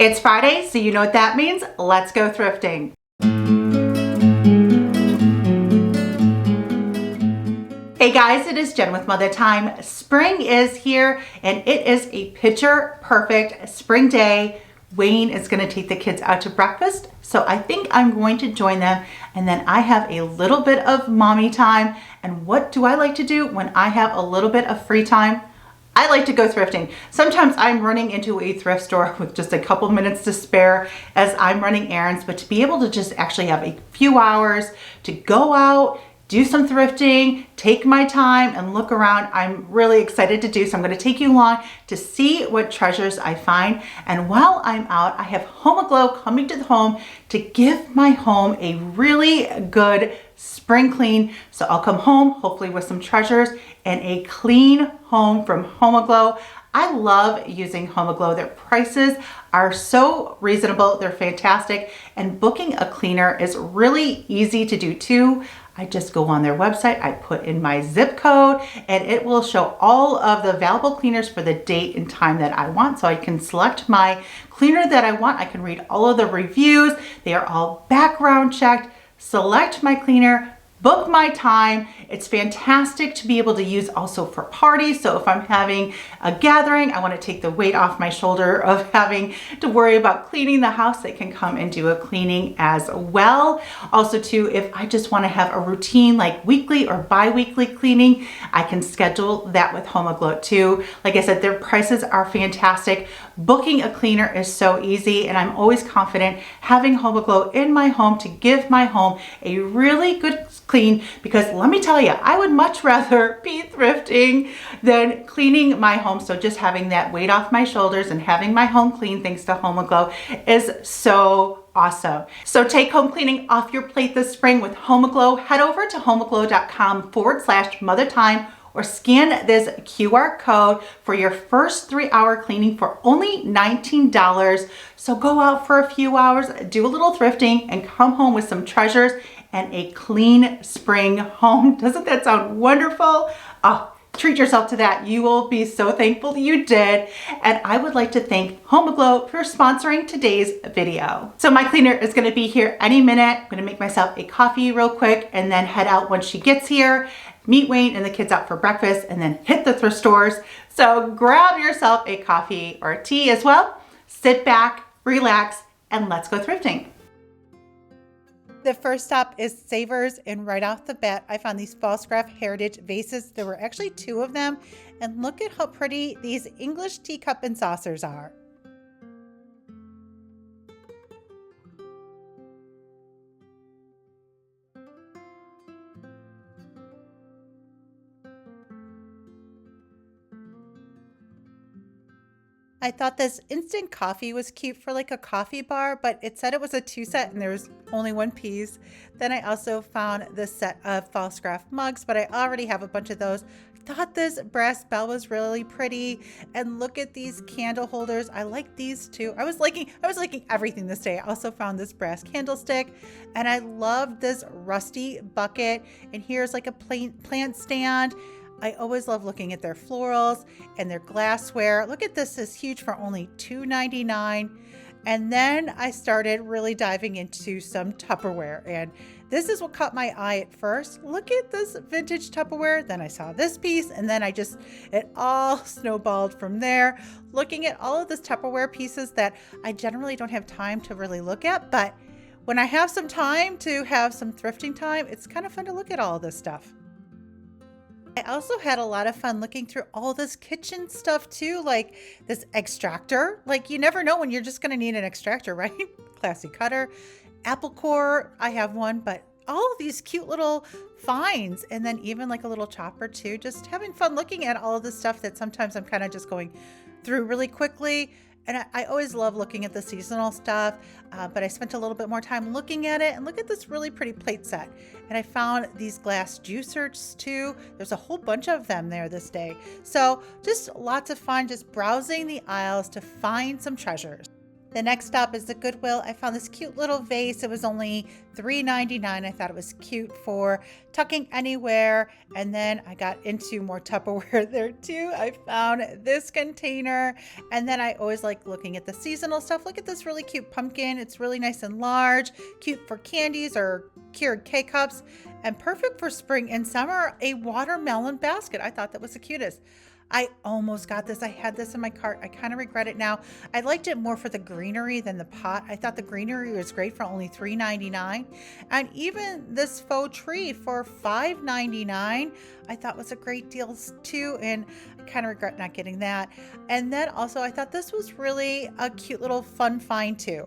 It's Friday, so you know what that means. Let's go thrifting. Hey guys, it is Jen with Mother Time. Spring is here and it is a picture perfect spring day. Wayne is going to take the kids out to breakfast, so I think I'm going to join them, and then I have a little bit of mommy time. And what do I like to do when I have a little bit of free time? I like to go thrifting. Sometimes I'm running into a thrift store with just a couple minutes to spare as I'm running errands, but to be able to just actually have a few hours to go out, do some thrifting, take my time and look around, I'm really excited to do. So I'm going to take you along to see what treasures I find. And while I'm out, I have Home Aglow coming to the home to give my home a really good spring clean. So I'll come home hopefully with some treasures and a clean home from Home Aglow. I love using Home Aglow. Their prices are so reasonable. They're fantastic. And booking a cleaner is really easy to do too. I just go on their website, I put in my zip code, and it will show all of the available cleaners for the date and time that I want. So I can select my cleaner that I want. I can read all of the reviews. They are all background checked. Select my cleaner, book my time. It's fantastic to be able to use also for parties. So if I'm having a gathering, I want to take the weight off my shoulder of having to worry about cleaning the house. They can come and do a cleaning as well. Also too, if I just want to have a routine like weekly or bi-weekly cleaning, I can schedule that with Home Aglow too. Like I said, their prices are fantastic. Booking a cleaner is so easy, and I'm always confident having Home Aglow in my home to give my home a really good clean, because let me tell you, I would much rather be thrifting than cleaning my home. So just having that weight off my shoulders and having my home clean thanks to Home Aglow is so awesome. So take home cleaning off your plate this spring with Home Aglow. Head over to homeaglow.com/mothertime or scan this QR code for your first 3-hour cleaning for only $19. So go out for a few hours, do a little thrifting, and come home with some treasures and a clean spring home. Doesn't that sound wonderful? Oh, treat yourself to that. You will be so thankful that you did. And I would like to thank Home Aglow for sponsoring today's video. So my cleaner is gonna be here any minute. I'm gonna make myself a coffee real quick and then head out when she gets here, meet Wayne and the kids out for breakfast, and then hit the thrift stores. So grab yourself a coffee or a tea as well. Sit back, relax, and let's go thrifting. The first stop is Savers, and right off the bat, I found these Pfaltzgraff Heritage vases. There were actually 2 of them, and look at how pretty these English teacup and saucers are. I thought this instant coffee was cute for like a coffee bar, but it said it was a 2 set and there was only 1 piece. Then I also found this set of Pfaltzgraff mugs, but I already have a bunch of those. I thought this brass bell was really pretty, and look at these candle holders. I like these too. I was liking everything this day. I also found this brass candlestick, and I love this rusty bucket. And here's like a plant stand. I always love looking at their florals and their glassware. Look at this is huge for only $2.99. And then I started really diving into some Tupperware, and this is what caught my eye at first. Look at this vintage Tupperware. Then I saw this piece, and then it all snowballed from there. Looking at all of this Tupperware pieces that I generally don't have time to really look at, but when I have some time to have some thrifting time, it's kind of fun to look at all of this stuff. I also had a lot of fun looking through all this kitchen stuff too, like this extractor. Like you never know when you're just going to need an extractor, right? Classy cutter, apple core. I have one, but all of these cute little finds, and then even like a little chopper too. Just having fun looking at all of this stuff that sometimes I'm kind of just going through really quickly. And I always love looking at the seasonal stuff, but I spent a little bit more time looking at it. And look at this really pretty plate set. And I found these glass juicers too. There's a whole bunch of them there this day. So just lots of fun just browsing the aisles to find some treasures. The next stop is the Goodwill. I found this cute little vase. It was only $3.99. I thought it was cute for tucking anywhere. And then I got into more Tupperware there too. I found this container. And then I always like looking at the seasonal stuff. Look at this really cute pumpkin. It's really nice and large, cute for candies or cured K-cups, and perfect for spring and summer. A watermelon basket. I thought that was the cutest. I almost got this. I had this in my cart. I kind of regret it now. I liked it more for the greenery than the pot. I thought the greenery was great for only $3.99. And even this faux tree for $5.99, I thought was a great deal too. And I kind of regret not getting that. And then also I thought this was really a cute little fun find too.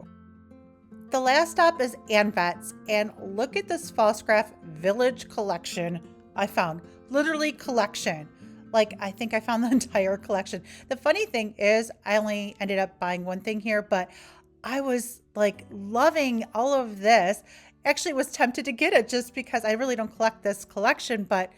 The last stop is Anets, and look at this Pfaltzgraff Village collection I found. Literally collection. Like, I think I found the entire collection. The funny thing is, I only ended up buying one thing here, but I was like loving all of this. Actually was tempted to get it just because I really don't collect this collection, but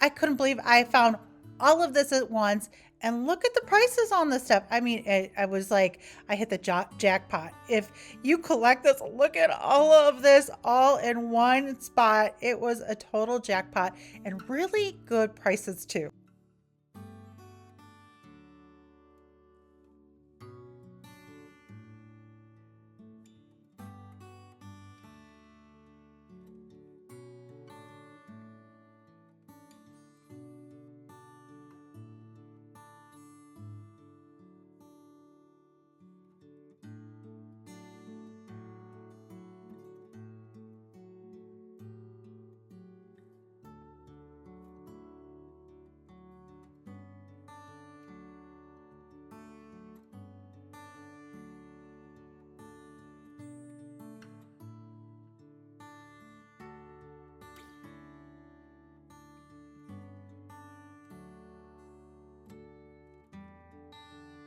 I couldn't believe I found all of this at once. And look at the prices on this stuff. I mean, I was like, I hit the jackpot. If you collect this, look at all of this all in one spot. It was a total jackpot and really good prices too.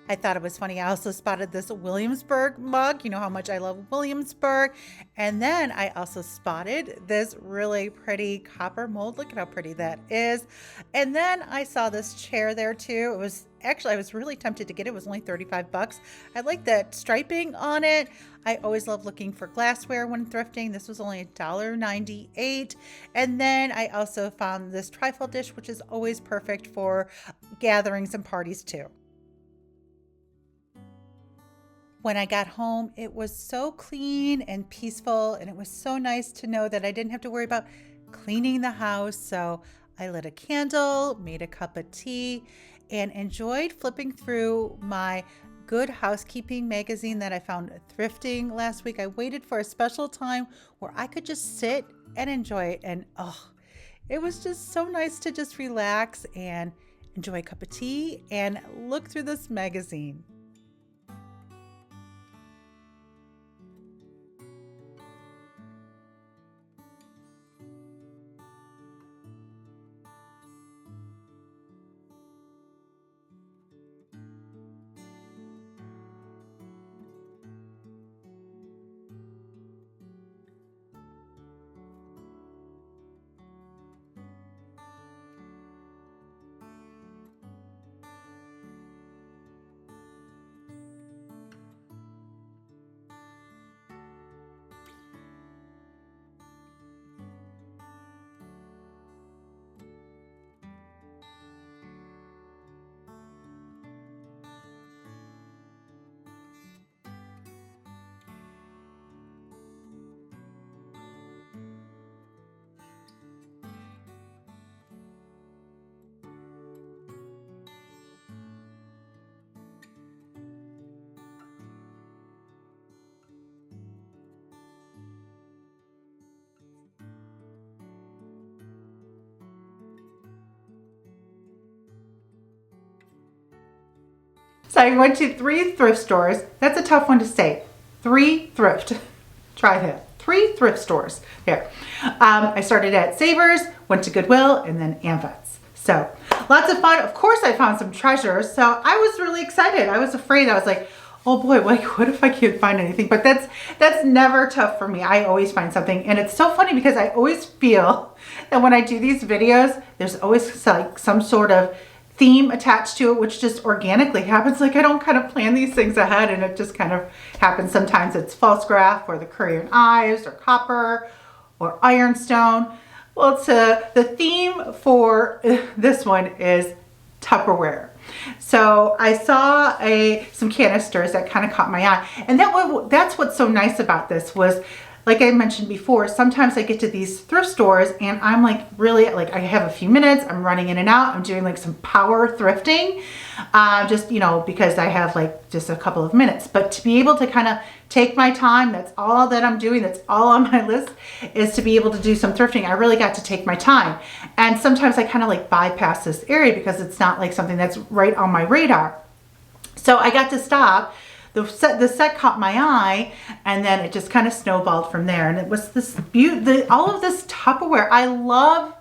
I thought it was funny. I also spotted this Williamsburg mug. You know how much I love Williamsburg. And then I also spotted this really pretty copper mold. Look at how pretty that is. And then I saw this chair there too. It was actually, I was really tempted to get it. It was only 35 bucks. I like that striping on it. I always love looking for glassware when thrifting. This was only $1.98. And then I also found this trifle dish, which is always perfect for gatherings and parties too. When I got home, it was so clean and peaceful, and it was so nice to know that I didn't have to worry about cleaning the house. So I lit a candle, made a cup of tea, and enjoyed flipping through my Good Housekeeping magazine that I found thrifting last week. I waited for a special time where I could just sit and enjoy it, and it was just so nice to just relax and enjoy a cup of tea and look through this magazine. So I went to 3 thrift stores. That's a tough one to say. 3 thrift. Try that. 3 thrift stores. There. I started at Savers, went to Goodwill, and then Anets. So lots of fun. Of course, I found some treasures. So I was really excited. I was afraid. I was like, oh boy, what if I can't find anything? But that's never tough for me. I always find something. And it's so funny because I always feel that when I do these videos, there's always like some sort of theme attached to it, which just organically happens. Like I don't kind of plan these things ahead, and it just kind of happens. Sometimes it's Pfaltzgraff or the Curry and Ives or copper or ironstone. Well, the theme for this one is Tupperware. So I saw some canisters that kind of caught my eye, and that's what's so nice about this was, like I mentioned before, sometimes I get to these thrift stores and I'm like really like I have a few minutes, I'm running in and out, I'm doing like some power thrifting, just, you know, because I have like just a couple of minutes. But to be able to kind of take my time, that's all that I'm doing, that's all on my list, is to be able to do some thrifting. I really got to take my time. And sometimes I kind of like bypass this area because it's not like something that's right on my radar. So I got to stop. The set caught my eye, and then it just kind of snowballed from there. And it was this all of this Tupperware. I love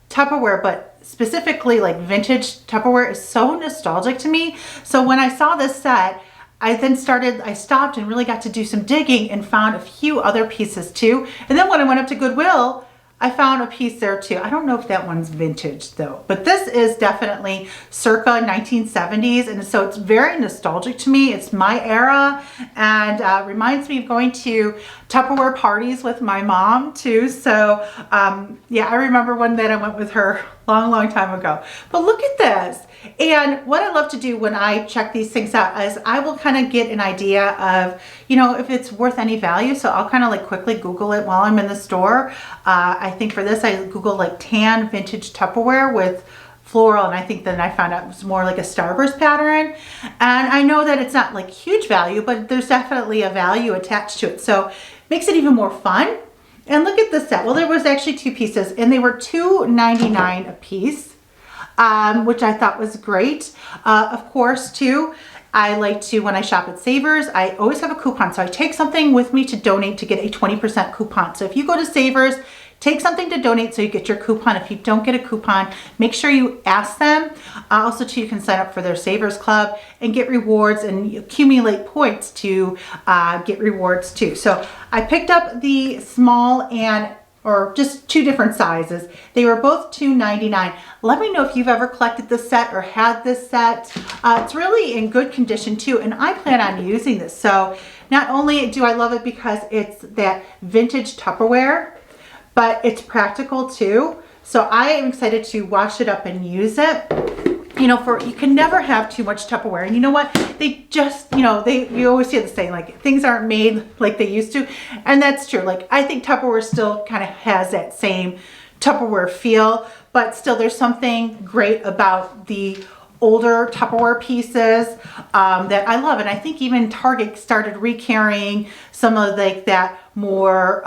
Tupperware, but specifically like vintage Tupperware is so nostalgic to me. So when I saw this set, I stopped and really got to do some digging and found a few other pieces too. And then when I went up to Goodwill, I found a piece there too. I don't know if that one's vintage though, but this is definitely circa 1970s. And so it's very nostalgic to me. It's my era, and reminds me of going to Tupperware parties with my mom too. So yeah, I remember one that I went with her long time ago. But look at this. And what I love to do when I check these things out is I will kind of get an idea of, you know, if it's worth any value. So I'll kind of like quickly Google it while I'm in the store. I think for this, I Googled like tan vintage Tupperware with floral, and I think then I found out it was more like a starburst pattern. And I know that it's not like huge value, but there's definitely a value attached to it. So it makes it even more fun. And look at the set. Well, there was actually two pieces, and they were $2.99 a piece. Which I thought was great. Of course, too, I like to, when I shop at Savers, I always have a coupon. So I take something with me to donate to get a 20% coupon. So if you go to Savers, take something to donate so you get your coupon. If you don't get a coupon, make sure you ask them. Also, too, you can sign up for their Savers Club and get rewards and accumulate points to get rewards too. So I picked up the small or just two different sizes. They were both $2.99. Let me know if you've ever collected this set or had this set. It's really in good condition too, and I plan on using this. So not only do I love it because it's that vintage Tupperware, but it's practical too. So I am excited to wash it up and use it. You know, you can never have too much Tupperware. And you know what? They just, you know, you always hear the saying, like, things aren't made like they used to. And that's true. Like, I think Tupperware still kind of has that same Tupperware feel, but still there's something great about the older Tupperware pieces that I love. And I think even Target started recarrying some of like that more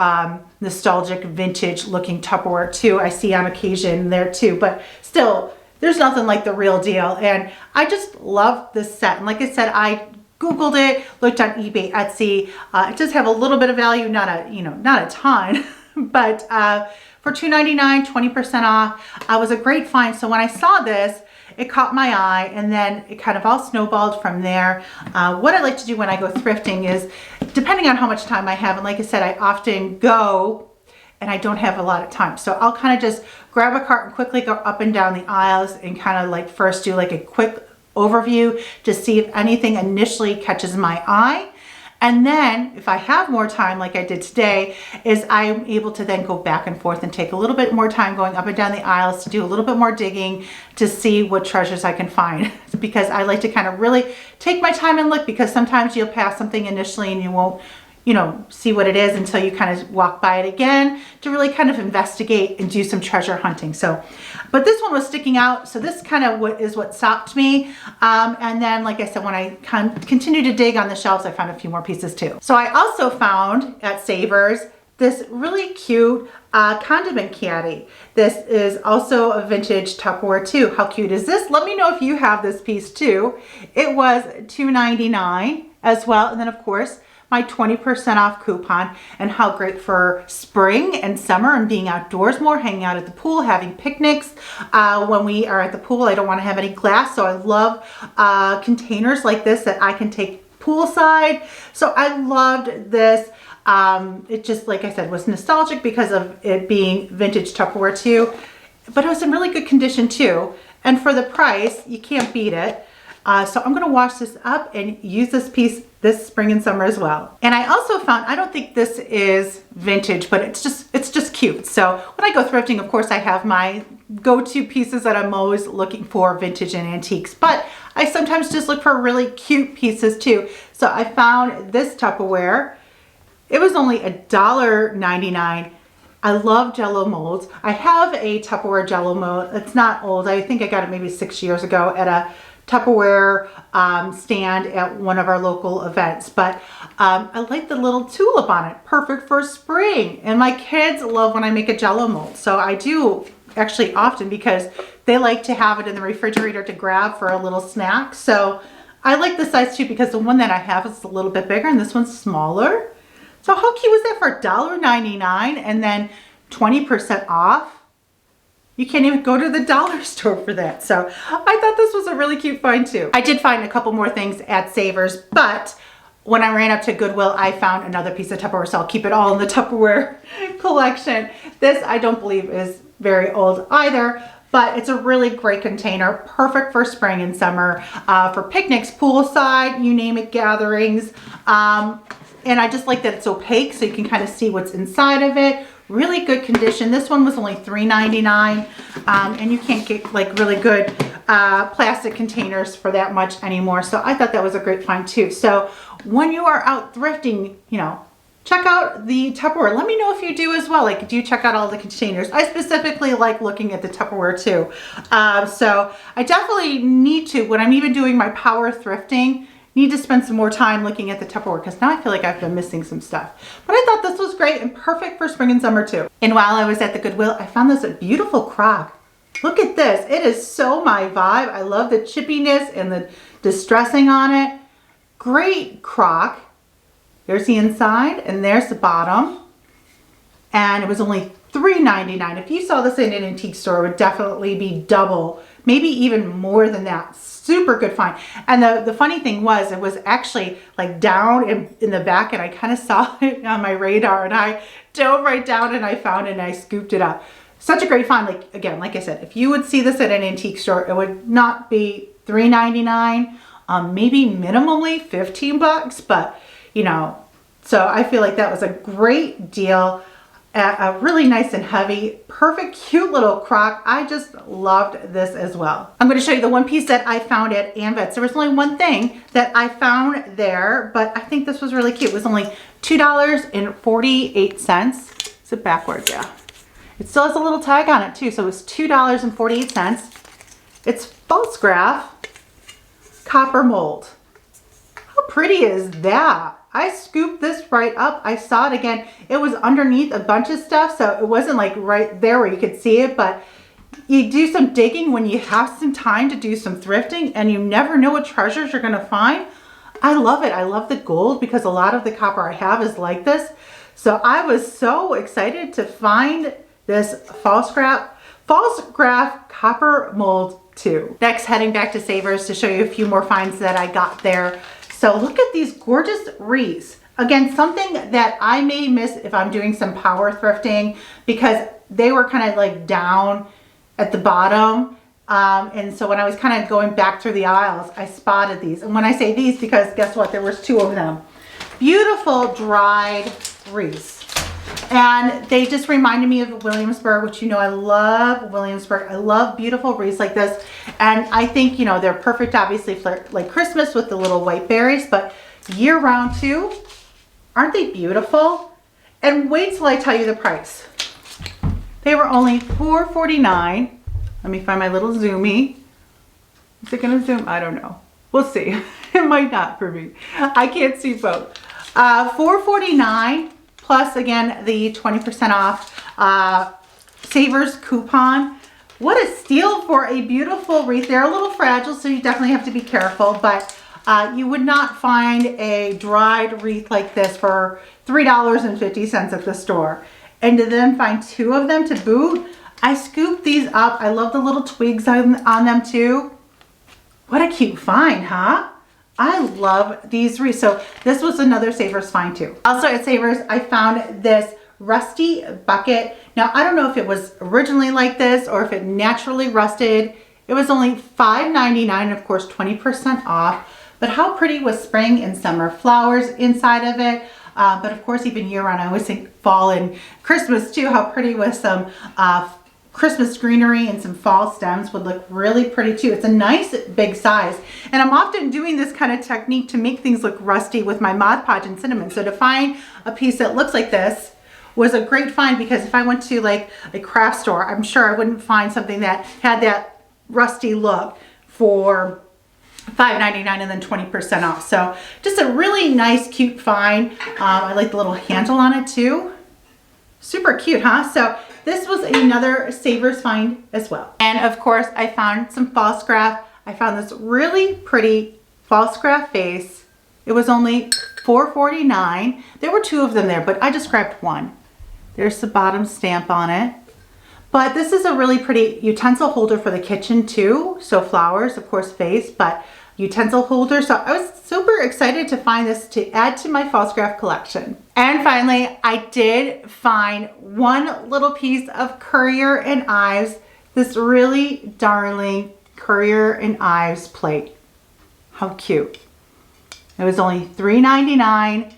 nostalgic vintage looking Tupperware too. I see on occasion there too, but still, there's nothing like the real deal. And I just love this set. And like I said, I Googled it, looked on eBay, Etsy. It does have a little bit of value, not a ton, but for $2.99, 20% off, was a great find. So when I saw this, it caught my eye, and then it kind of all snowballed from there. What I like to do when I go thrifting is, depending on how much time I have, and like I said, I often go and I don't have a lot of time. So I'll kind of just grab a cart and quickly go up and down the aisles and kind of like first do like a quick overview to see if anything initially catches my eye. And then if I have more time, like I did today, is I'm able to then go back and forth and take a little bit more time going up and down the aisles to do a little bit more digging to see what treasures I can find. Because I like to kind of really take my time and look, because sometimes you'll pass something initially and you won't, see what it is until you kind of walk by it again to really kind of investigate and do some treasure hunting. So, but this one was sticking out. So this kind of is what stopped me. And then, like I said, when I continued to dig on the shelves, I found a few more pieces too. So I also found at Savers this really cute condiment caddy. This is also a vintage Tupperware too. How cute is this? Let me know if you have this piece too. It was $2.99 as well. And then of course, my 20% off coupon, and how great for spring and summer and being outdoors more, hanging out at the pool, having picnics. When we are at the pool, I don't want to have any glass, so I love containers like this that I can take poolside. So I loved this. It just, like I said, was nostalgic because of it being vintage Tupperware too, but it was in really good condition too. And for the price, you can't beat it. So I'm gonna wash this up and use this piece this spring and summer as well. And I also found, I don't think this is vintage, but it's just cute. So when I go thrifting, of course, I have my go-to pieces that I'm always looking for, vintage and antiques, but I sometimes just look for really cute pieces too. So I found this Tupperware. It was only $1.99. I love Jello molds. I have a Tupperware Jello mold. It's not old. I think I got it maybe 6 years ago at a Tupperware stand at one of our local events, but I like the little tulip on it. Perfect for spring. And my kids love when I make a Jello mold. So I do actually often because they like to have it in the refrigerator to grab for a little snack. So I like the size too because the one that I have is a little bit bigger and this one's smaller. So how cute was that for $1.99 and then 20% off? You can't even go to the dollar store for that. So I thought this was a really cute find too. I did find a couple more things at Savers, but when I ran up to Goodwill, I found another piece of Tupperware, so I'll keep it all in the Tupperware collection. This I don't believe is very old either, but it's a really great container, perfect for spring and summer, for picnics, poolside, you name it, gatherings. And I just like that it's opaque so you can kind of see what's inside of it. Really good condition. This one was only $3.99, and you can't get like really good plastic containers for that much anymore. So I thought that was a great find too. So when you are out thrifting, you know, check out the Tupperware. Let me know if you do as well. Like, do you check out all the containers? I specifically like looking at the Tupperware too. So I definitely need to, when I'm even doing my power thrifting, need to spend some more time looking at the Tupperware because now I feel like I've been missing some stuff. But I thought this was great and perfect for spring and summer too. And while I was at the Goodwill, I found this beautiful crock. Look at this. It is so my vibe. I love the chippiness and the distressing on it. Great crock. There's the inside and there's the bottom. And it was only $3.99. If you saw this in an antique store, it would definitely be double, maybe even more than that. Super good find. And the funny thing was, it was actually like down in the back and I kind of saw it on my radar and I dove right down and I found it and I scooped it up. Such a great find. Like, again, like I said, if you would see this at an antique store, it would not be $3.99, maybe minimally 15 bucks, but you know, so I feel like that was a great deal. A really nice and heavy, perfect, cute little crock. I just loved this as well. I'm going to show you the one piece that I found at Anets. There was only one thing that I found there, but I think this was really cute. It was only $2.48. Is it backwards? Yeah. It still has a little tag on it too, so it was $2.48. It's Pfaltzgraff copper mold. How pretty is that? I scooped this right up. I saw it again. It was underneath a bunch of stuff, so it wasn't like right there where you could see it, but you do some digging when you have some time to do some thrifting and you never know what treasures you're gonna find. I love it. I love the gold because a lot of the copper I have is like this. So I was so excited to find this Pfaltzgraff copper mold too. Next, heading back to Savers to show you a few more finds that I got there. So look at these gorgeous wreaths. Again, something that I may miss if I'm doing some power thrifting because they were kind of like down at the bottom. And so when I was kind of going back through the aisles, I spotted these. And when I say these, because guess what? There was two of them. Beautiful dried wreaths. And they just reminded me of Williamsburg, which you know I love Williamsburg. I love beautiful wreaths like this. And I think, you know, they're perfect obviously for like Christmas with the little white berries, but year round too. Aren't they beautiful? And wait till I tell you the price. They were only $4.49. Let me find my little zoomie. Is it gonna zoom? I don't know. We'll see. It might not for me. I can't see both. $4.49 plus again the 20% off Savers coupon. What a steal for a beautiful wreath. They're a little fragile, so you definitely have to be careful, but you would not find a dried wreath like this for $3.50 at the store. And to then find two of them to boot, I scooped these up. I love the little twigs on them too. What a cute find, huh? I love these wreaths. So this was another Savers find too. Also at Savers, I found this rusty bucket. Now, I don't know if it was originally like this or if it naturally rusted It was only $5.99, of course, 20% off. But how pretty was spring and summer flowers inside of it. But of course, even year round, I always think fall and Christmas too. How pretty with some Christmas greenery and some fall stems would look really pretty too. It's a nice big size. And I'm often doing this kind of technique to make things look rusty with my Mod Podge and cinnamon. So to find a piece that looks like this was a great find, because if I went to like a craft store, I'm sure I wouldn't find something that had that rusty look for $5.99 and then 20% off. So just a really nice, cute find. I like the little handle on it too. Super cute, huh? So this was another Savers find as well. And of course, I found some Pfaltzgraff. I found this really pretty Pfaltzgraff vase. It was only $4.49. There were two of them there, but I just grabbed one. There's the bottom stamp on it. But this is a really pretty utensil holder for the kitchen too. So flowers, of course, vase, but utensil holder. So I was super excited to find this to add to my Pfaltzgraff collection. And finally, I did find one little piece of Currier and Ives, this really darling Currier and Ives plate. How cute. It was only $3.99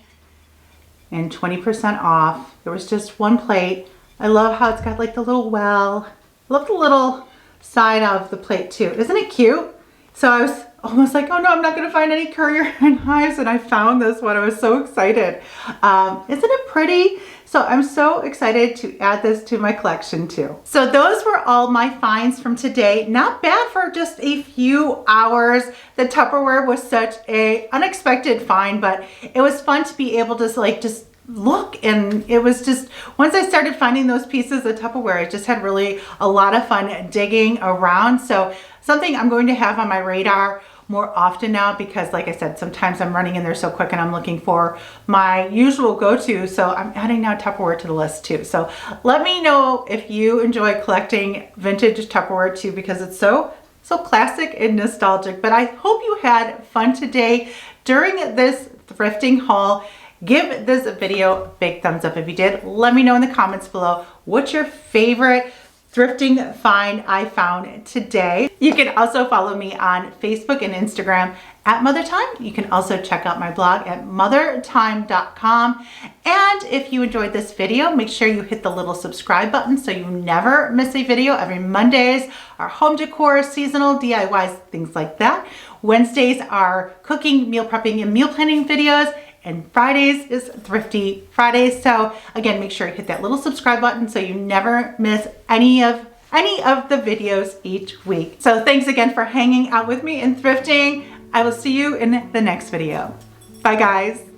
and 20% off. There was just one plate. I love how it's got like the little well. I love the little side of the plate too. Isn't it cute? So I was almost like, oh no, I'm not gonna find any Currier and Ives, and I found this one. I was so excited. Isn't it pretty? So I'm so excited to add this to my collection too. So those were all my finds from today. Not bad for just a few hours. The Tupperware was such a unexpected find, but it was fun to be able to like just look, and it was just, once I started finding those pieces of Tupperware, I just had really a lot of fun digging around. So something I'm going to have on my radar more often now, because like I said, sometimes I'm running in there so quick and I'm looking for my usual go-to. So I'm adding now Tupperware to the list too. So let me know if you enjoy collecting vintage Tupperware too, because it's so classic and nostalgic. But I hope you had fun today during this thrifting haul. Give this video a big thumbs up if you did. Let me know in the comments below what's your favorite thrifting find I found today. You can also follow me on Facebook and Instagram at MotherTime. You can also check out my blog at mothertime.com. And if you enjoyed this video, make sure you hit the little subscribe button so you never miss a video. Every Mondays are home decor, seasonal DIYs, things like that. Wednesdays are cooking, meal prepping, and meal planning videos. And Fridays is Thrifty Fridays. So again, make sure you hit that little subscribe button so you never miss any of the videos each week. So thanks again for hanging out with me and thrifting. I will see you in the next video. Bye guys.